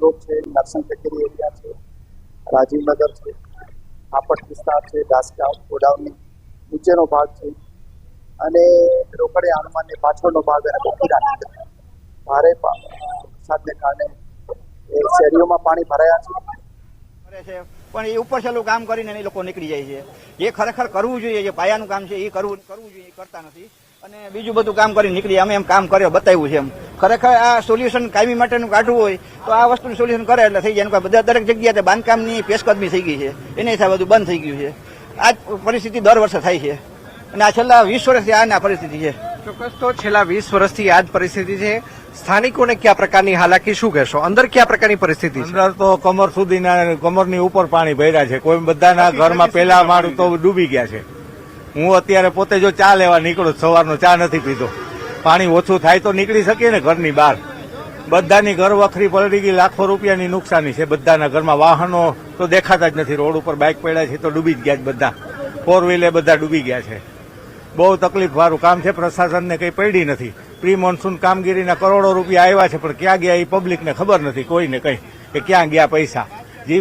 Road છે, નરસિંહ ટેકરી area છે, રાજીવનગર છે, કાપડ વિસ્તાર છે, દાસગાંવ ગોડાઉનની નીચેનો ભાગ છે અને રોકડિયા હનુમાનની પાછળનો ભાગ અને બકીરાની અંદર ભારે વરસાદને કારણે એ શેરીઓમાં પાણી ભરાયા છે. પણ એ ઉપર છેલ્લું કામ કરીને એ લોકો નીકળી જાય છે. એ ખરેખર કરવું જોઈએ, જે પાયાનું કામ છે એ કરવું જોઈએ, એ કરતા નથી અને બીજું બધું કામ કરી નીકળી. અમે એમ કામ કર્યો બતાવ્યું છે. એમ ખરેખર આ સોલ્યુશન કાયમી માટેનું કાઢવું હોય તો આ વસ્તુનું સોલ્યુશન કરે એટલે થઈ જાય. બધા દરેક જગ્યાએ બાંધકામની પેશકદમી થઈ ગઈ છે, એને હિસાબે બધું બંધ થઈ ગયું છે. આ પરિસ્થિતિ દર વર્ષે થાય છે અને આ છેલ્લા 20 વર્ષથી આ પરિસ્થિતિ છે. ચોક્કસ. તો છેલ્લા 20 વર્ષથી આ જ પરિસ્થિતિ છે. સ્થાનિકોને કયા પ્રકારની હાલાકી, શું કહેશો? અંદર કયા પ્રકારની પરિસ્થિતિ છે? અંદર તો કમર સુધીના, કમરની ઉપર પાણી ભર્યા છે. કોઈ બધાના ઘરમાં પેલા માળું તો ડૂબી ગયા છે. હું અત્યારે પોતે જો ચા લેવા નીકળું, સવારનો ચા નથી પીધો. પાણી ઓછું થાય તો નીકળી શકીએ ને ઘરની બહાર. બધાની ઘર વખરી પલળી ગઈ, લાખો રૂપિયાની નુકસાની છે બધાના ઘરમાં. વાહનો તો દેખાતા જ નથી. રોડ ઉપર બાઇક પડ્યા છે તો ડૂબી જ ગયા છે બધા. 4 વ્હીલર બધા ડૂબી ગયા છે. બહુ તકલીફ વાળું કામ છે. પ્રશાસનને કઈ પડી નથી. પ્રી મોન્સૂન કામગીરીના કરોડો રૂપિયા આવ્યા છે પણ ક્યાં ગયા એ પબ્લિકને ખબર નથી, કોઈને કઈ કે ક્યાં ગયા પૈસા. જે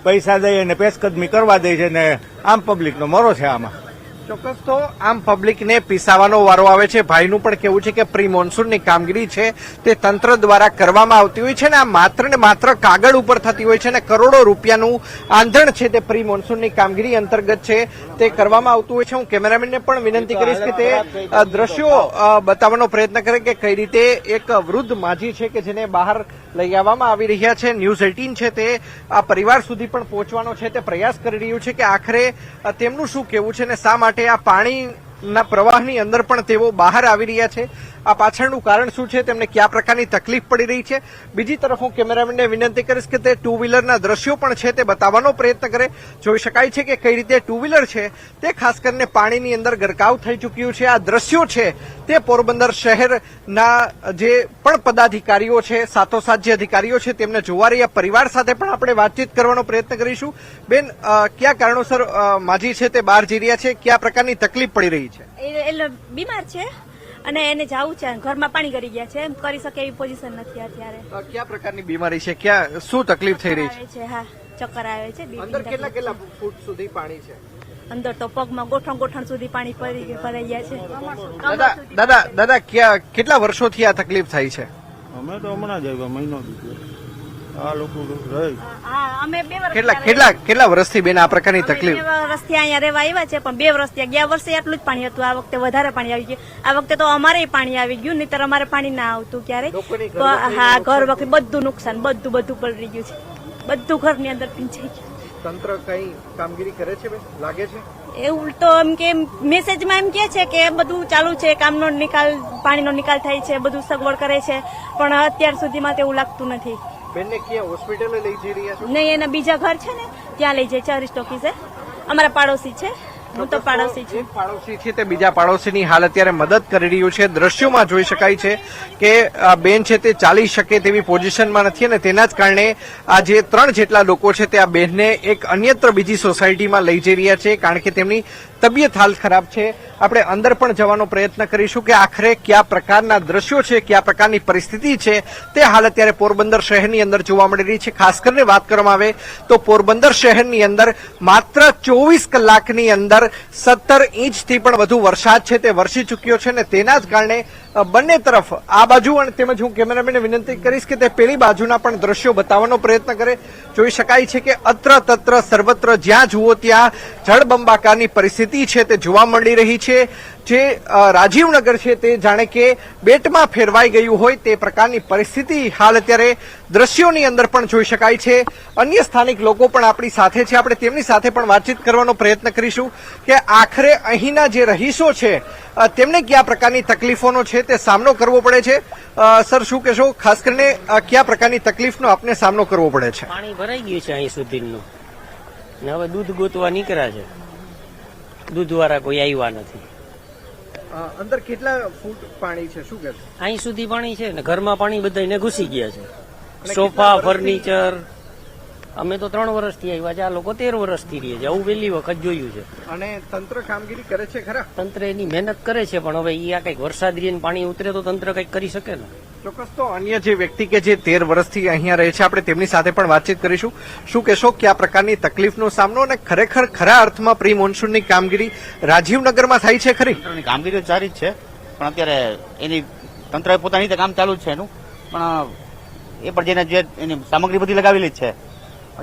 પૈસા દઈ અને પેશકદમી કરવા દે છે ને આમ પબ્લિકનો મરો છે આમાં. ચોક્કસ. તો આમ પબ્લિકને પીસાવાનો વારો આવે છે. ભાઈનું પણ કહેવું છે કે પ્રી મોન્સૂનની કામગીરી છે તે તંત્ર દ્વારા કરવામાં આવતી હોય છે ને આ માત્ર ને માત્ર કાગળ ઉપર થતી હોય છે ને કરોડો રૂપિયાનું આંધણ છે તે પ્રી મોન્સૂનની કામગીરી અંતર્ગત છે તે કરવામાં આવતું હોય છે. હું કેમેરામેનને પણ વિનંતી કરીશ કે તે દ્રશ્યો બતાવવાનો પ્રયત્ન કરે કે કઈ રીતે એક વૃદ્ધ માજી છે કે જેને બહાર લઈ આવવામાં આવી રહ્યા છે. ન્યૂઝ 18 છે તે આ પરિવાર સુધી પણ પહોંચવાનો છે તે પ્રયાસ કરી રહ્યું છે કે આખરે તેમનું શું કહેવું છે ને શા માટે આ પાણીના પ્રવાહની અંદર પણ તેઓ બહાર આવી રહ્યા છે. આ પાછળનું કારણ શું છે, તેમને કયા પ્રકારની તકલીફ પડી રહી છે. બીજી તરફ હું કેમેરામેનને વિનંતી કરીશ કે તે 2 વ્હીલરના દ્રશ્યો પણ છે તે બતાવવાનો પ્રયત્ન કરે. જોઈ શકાય છે કે કઈ રીતે 2 વ્હીલર છે તે ખાસ કરીને પાણીની અંદર ગરકાવ થઈ ચૂક્યું છે. આ દ્રશ્યો છે તે પોરબંદર શહેરના જે પણ પદાધિકારીઓ છે, સાથોસાથ જે અધિકારીઓ છે તેમને જોવા રહ્યા. પરિવાર સાથે પણ આપણે વાતચીત કરવાનો પ્રયત્ન કરીશું. બેન, કયા કારણોસર માજી છે તે બહાર જઈ રહ્યા છે, કયા પ્રકારની તકલીફ પડી રહી છે? એટલે બીમાર છે અને એને જવું છે, ઘરમાં પાણી કરી ગયા છે, એમ કરી શકે એવી પોઝિશન નથી અત્યારે. કયા પ્રકારની બીમારી છે, ક્યાં શું તકલીફ થઈ રહી છે? હા, ચક્કર આવે છે. અંદર કેટલા ફૂટ સુધી પાણી છે? અંદર તો પગમાં ગોઠણ સુધી પાણી ભરાઈ ગયા છે. દાદા કેટલા વર્ષોથી આ તકલીફ થાય છે? અમે તો હમણાં જ આવ્યા, મહિનો દીધો. આ લોકો અમે 2 વર્ષ કેટલા વર્ષથી બેન આ પ્રકારની તકલીફ? 2 વર્ષથી અહીંયા રહેવા આવ્યા છે પણ 2 વર્ષથી ગયા વર્ષે એટલું જ પાણી હતું. આ વખતે વધારે પાણી આવી ગયું. આ વખતે તો અમારે પાણી આવી ગયું, નહીંતર અમારે પાણી ના આવતું ક્યારેય. હા, ઘર વખતે બધું નુકસાન, બધું પડી ગયું છે. બધું ઘરની અંદર પીંછાઈ ગયું. તંત્ર કઈ કામગીરી કરે છે બેન, લાગે છે? એવું તો એમ કે મેસેજમાં એમ કે છે કે બધું ચાલુ છે, કામનો નિકાલ, પાણીનો નિકાલ થાય છે, બધું સગવડ કરે છે પણ અત્યાર સુધીમાં તેવું લાગતું નથી. બેનને ક્યાં હોસ્પિટલે લઈ જઈ રહ્યા છો? નહીં, એના બીજા ઘર છે ને ત્યાં લઈ જાય છે. અરિસ્ટોકી છે, અમારા પાડોશી છે. હું તો પાડોશી છું. પાડોશી છે તે બીજા પાડોશીની હાલ અત્યારે મદદ કરી રહ્યું છે. દ્રશ્યોમાં જોઈ શકાય છે કે બેન છે તે ચાલી શકે તેવી પોઝિશનમાં નથી અને તેના જ કારણે આ જે 3 જેટલા લોકો છે તે આ બેનને એક અન્યત્ર બીજી સોસાયટીમાં લઈ જઈ રહ્યા છે કારણ કે તેમની તબિયત હાલ ખરાબ છે. આપણે અંદર પણ જવાનો પ્રયત્ન કરીશું કે આખરે કયા પ્રકારના દ્રશ્યો છે, કયા પ્રકારની પરિસ્થિતિ છે તે હાલ અત્યારે પોરબંદર શહેરની અંદર જોવા મળી રહી છે. ખાસ કરીને વાત કરવામાં આવે તો પોરબંદર શહેરની અંદર માત્ર 24 કલાકની અંદર 17 ઇંચથી પણ વધુ વરસાદ છે તે વરસી ચૂક્યો છે અને તેના જ કારણે બંને તરફ આ બાજુ અને તેમજ હું કેમેરામેનને વિનંતી કરીશ કે તે પેલી બાજુના પણ દ્રશ્યો બતાવવાનો પ્રયત્ન કરે. જોઈ શકાય છે કે અત્ર તત્ર સર્વત્ર જ્યાં જુઓ ત્યાં જળબંબાકારની પરિસ્થિતિ છે તે જોવા મળી રહી છે. જે રાજીવનગર છે તે જાણે કે બેટમાં ફેરવાઈ ગયું હોય તે પ્રકારની પરિસ્થિતિ હાલ અત્યારે દ્રશ્યોની અંદર પણ જોઈ શકાય છે. અન્ય સ્થાનિક લોકો પણ આપણી સાથે છે, આપણે તેમની સાથે પણ વાતચીત કરવાનો પ્રયત્ન કરીશું કે આખરે અહીંના જે રહીશો છે તેમને કયા પ્રકારની તકલીફોનો છે તે સામનો કરવો પડે છે. સર, શું કહેશો? ખાસ કરીને કયા પ્રકારની તકલીફનો આપને સામનો કરવો પડે છે? પાણી ભરાઈ ગયું છે અહીં સુધીનું ને હવે દૂધ ગોતવા નીકળ્યા છે. દૂધવાળા કોઈ આવ્યા નથી. અંદર કેટલા ફૂટ પાણી છે, શું કહેશો? અહીં સુધી પાણી છે ને ઘરમાં પાણી બધાને ઘૂસી ગયા છે. Sofa, furniture. અમે તો 3 વર્ષથી આવ્યા છે, આ લોકો 13 વર્ષથી રહે છે. આવું પહેલી વખત જોયું છે. અને તંત્ર કામગીરી કરે છે ખરા? તંત્ર એની મહેનત કરે છે પણ હવે આ કઈક વરસાદ રીને પાણી ઉતરે તો તંત્ર કઈક કરી શકે ને. ચોક્કસ. તો અન્ય જે વ્યક્તિ કે જે 13 વર્ષથી અહીંયા રહે છે આપણે તેમની સાથે પણ વાતચીત કરીશું. શું કહેશો કે આ પ્રકારની તકલીફનો સામનો અને ખરેખર ખરા અર્થમાં પ્રી મોન્સૂનની કામગીરી રાજીવનગરમાં થાય છે ખરી? તંત્રની કામગીરી સારી જ છે, પણ અત્યારે એની તંત્રએ પોતાની રીતે કામ ચાલુ જ છે એનું, પણ એ પણ જેને જે એની સામગ્રી બધી લગાવેલી જ છે.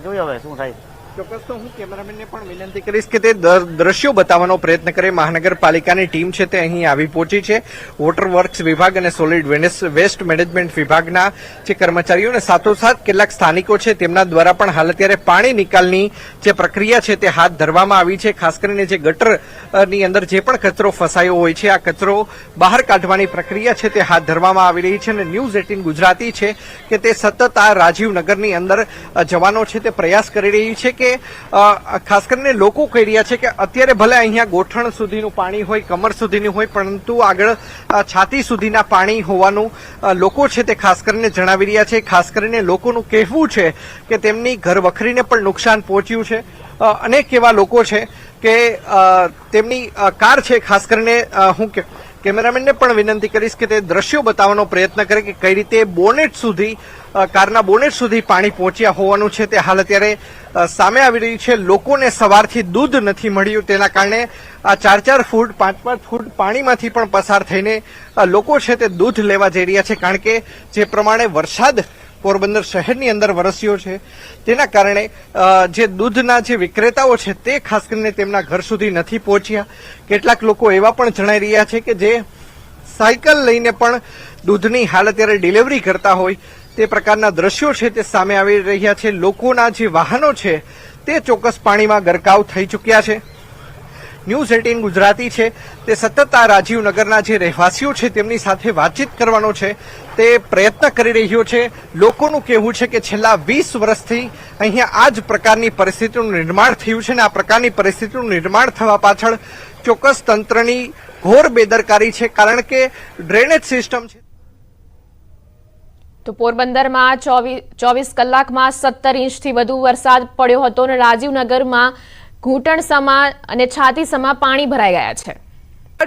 જોઈએ હવે શું થાય. ચોક્કસ. તો હું કેમેરામેનને પણ વિનંતી કરીશ કે તે દ્રશ્યો બતાવવાનો પ્રયત્ન કરે. મહાનગરપાલિકાની ટીમ છે તે અહીં આવી પહોંચી છે. વોટર વર્ક્સ વિભાગ અને સોલિડ વેસ્ટ મેનેજમેન્ટ વિભાગના જે કર્મચારીઓ અને સાથોસાથ કેટલાક સ્થાનિકો છે તેમના દ્વારા પણ હાલ અત્યારે પાણી નિકાલની જે પ્રક્રિયા છે તે હાથ ધરવામાં આવી છે. ખાસ કરીને જે ગટરની અંદર જે પણ કચરો ફસાયો હોય છે આ કચરો બહાર કાઢવાની પ્રક્રિયા છે તે હાથ ધરવામાં આવી રહી છે. અને ન્યૂઝ 18 ગુજરાતી છે કે તે સતત આ રાજીવનગરની અંદર જવાનો છે તે પ્રયાસ કરી રહી છે કે ખાસ કરીને લોકો કહી રહ્યા છે કે અત્યારે ભલે અહીંયા ગોઠણ સુધીનું પાણી હોય, કમર સુધીનું હોય, પરંતુ આગળ છાતી સુધીના પાણી હોવાનું લોકો છે તે ખાસ કરીને જણાવી રહ્યા છે. ખાસ કરીને લોકોનું કહેવું છે કે તેમની ઘર વખરીને પણ નુકસાન પહોંચ્યું છે. અનેક એવા લોકો છે કે તેમની કાર છે, ખાસ કરીને હું કેમેરામેનને પણ વિનંતી કરીશ કે તે દ્રશ્યો બતાવવાનો પ્રયત્ન કરે કે કઈ રીતે બોનેટ સુધી કારના બોનેટ સુધી પાણી પહોંચ્યા હોવાનું છે તે હાલ અત્યારે સામે આવી રહ્યું છે. લોકોને સવારથી દૂધ નથી મળ્યું, તેના કારણે આ 4-4 ફૂટ 5-5 ફૂટ પાણીમાંથી પણ પસાર થઈને લોકો છે તે દૂધ લેવા જઈ રહ્યા છે. કારણ કે જે પ્રમાણે વરસાદ પોરબંદર શહેરની અંદર વરસ્યો છે તેના કારણે જે દૂધના જે વિક્રેતાઓ છે તે ખાસ કરીને તેમના ઘર સુધી નથી પહોંચ્યા. કેટલાક લોકો એવા પણ જણાઈ રહ્યા છે કે જે સાયકલ લઈને પણ દૂધની હાલ અત્યારે ડિલિવરી કરતા હોય તે પ્રકારના દ્રશ્યો છે તે સામે આવી રહ્યા છે. લોકોના જે વાહનો છે તે ચોક્કસ પાણીમાં ગરકાવ થઈ ચૂક્યા છે. ન્યૂઝ 18 ગુજરાતી છે તે સતત આ રાજીવનગરના જે રહેવાસીઓ છે તેમની સાથે વાતચીત કરવાનો છે તે પ્રયત્ન કરી રહ્યો છે. લોકોનું કહેવું છે કે છેલ્લા 20 વર્ષથી અહીંયા આ જ પ્રકારની પરિસ્થિતિનું નિર્માણ થયું છે અને આ પ્રકારની પરિસ્થિતિનું નિર્માણ થવા પાછળ ચોક્કસ તંત્રની ઘોર બેદરકારી છે. કારણ કે ડ્રેનેજ સિસ્ટમ છે. તો પોરબંદરમાં 24 કલાકમાં 17 ઇંચથી વધુ વરસાદ પડ્યો હતો અને રાજીવનગરમાં ઘૂંટણસમા અને છાતીસમા પાણી ભરાઈ ગયા છે.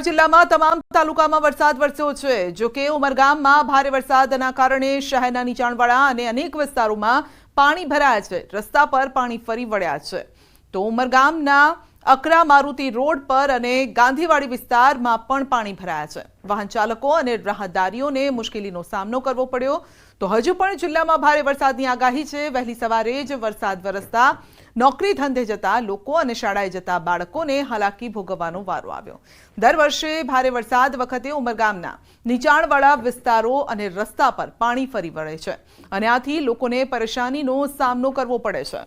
જિલ્લામાં તમામ તાલુકામાં વરસાદ વરસ્યો છે. જો કે ઉમરગામમાં ભારે વરસાદના કારણે શહેરના નીચાણવાળા અને અનેક વિસ્તારોમાં પાણી ભરાયા છે. રસ્તા પર પાણી ફરી વળ્યા છે. તો ઉમરગામના અકરા મારુતિ રોડ પર અને ગાંધીવાડી વિસ્તારમાં પણ પાણી ભરાયા છે. વાહન ચાલકો અને રાહદારીઓને મુશ્કેલીનો સામનો કરવો પડ્યો. તો હજુ પણ જિલ્લામાં ભારે વરસાદની આગાહી છે. વહેલી સવારે જ વરસાદ વરસતા નોકરી ધંધે જતા લોકો અને શાળાએ જતા બાળકોને હાલાકી ભોગવવાનો વારો આવ્યો. દર વર્ષે ભારે વરસાદ વખતે ઉમરગામના નીચાણવાળા વિસ્તારો અને રસ્તા પર પાણી ફરી વળે છે અને આથી લોકોને પરેશાનીનો સામનો કરવો પડે છે.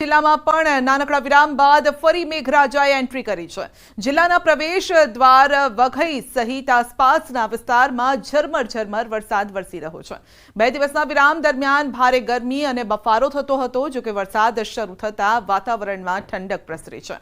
જિલ્લામાં પણ નાનકડા વિરામ બાદ ફરી મેઘરાજાએ એન્ટ્રી કરી છે. જિલ્લાના પ્રવેશ દ્વાર વઘઈ સહિત આસપાસના વિસ્તારમાં ઝરમર વરસાદ વરસી રહ્યો છે. 2 દિવસના વિરામ દરમિયાન ભારે ગરમી અને બફારો થતો હતો. જો કે વરસાદ શરૂ થતા વાતાવરણમાં ઠંડક પ્રસરી છે.